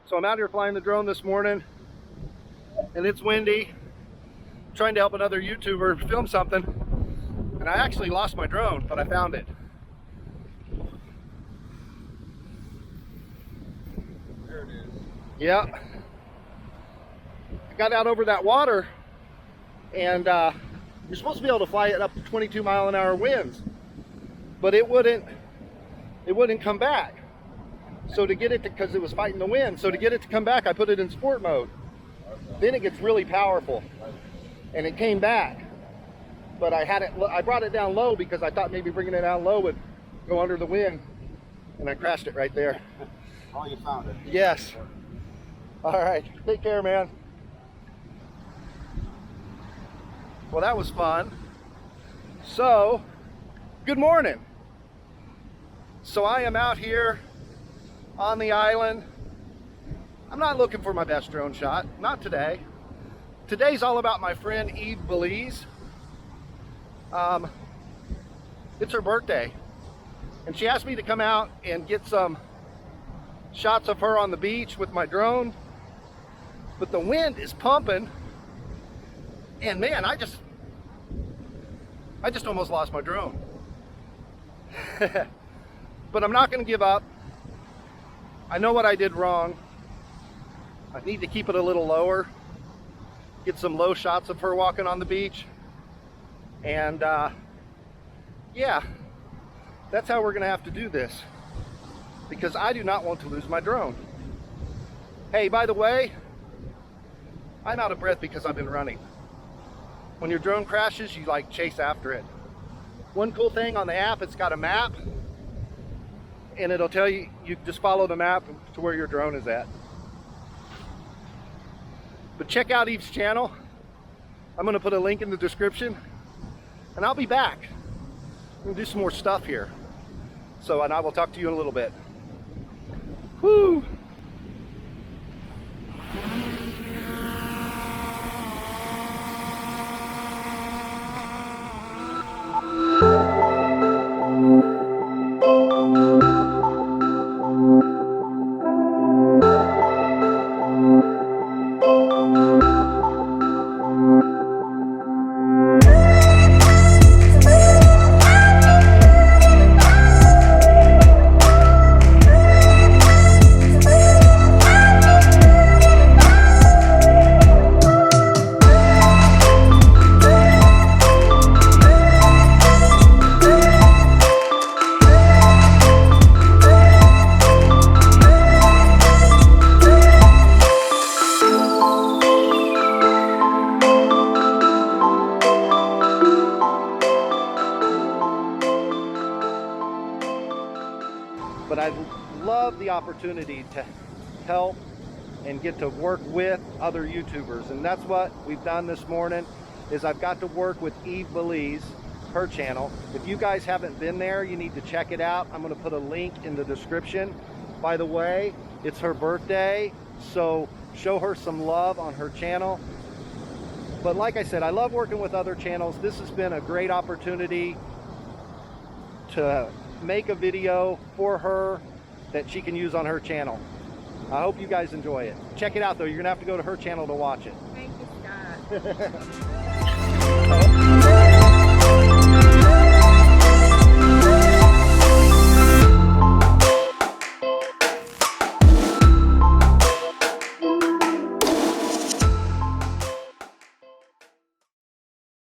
So I'm out here flying the drone this morning, and it's windy, trying to help another YouTuber film something, and I actually lost my drone, but I found it. There it is. Yeah. I got out over that water, and you're supposed to be able to fly it up to 22-mile-an-hour winds, but it wouldn't come back. So to get it, because it was fighting the wind, so to get it to come back, I put it in sport mode. Then it gets really powerful, and it came back. But I brought it down low because I thought maybe bringing it down low would go under the wind, and I crashed it right there. Oh, you found it. Yes. All right, take care, man. Well, that was fun. So, good morning. So I am out here on the island. I'm not looking for my best drone shot, not today. Today's all about my friend Eve Belize. It's her birthday, and she asked me to come out and get some shots of her on the beach with my drone, but the wind is pumping, and man, I just almost lost my drone. But I'm not going to give up. I know what I did wrong. I need to keep it a little lower, get some low shots of her walking on the beach, and yeah, that's how we're going to have to do this, because I do not want to lose my drone. Hey, by the way, I'm out of breath because I've been running. When your drone crashes, you like chase after it. One cool thing on the app, it's got a map, and it'll tell you, you just follow the map to where your drone is at. But check out Eve's channel. I'm going to put a link in the description, and I'll be back. I'm going to do some more stuff here. So, and I will talk to you in a little bit. Woo! But I love the opportunity to help and get to work with other YouTubers, and that's what we've done this morning. Is I've got to work with Eve Belize, her channel. If you guys haven't been there, you need to check it out. I'm going to put a link in the description. By the way, it's her birthday, so show her some love on her channel. But like I said, I love working with other channels. This has been a great opportunity to make a video for her that she can use on her channel. I hope you guys enjoy it. Check it out though. You're gonna have to go to her channel to watch it. Thank you, Scott.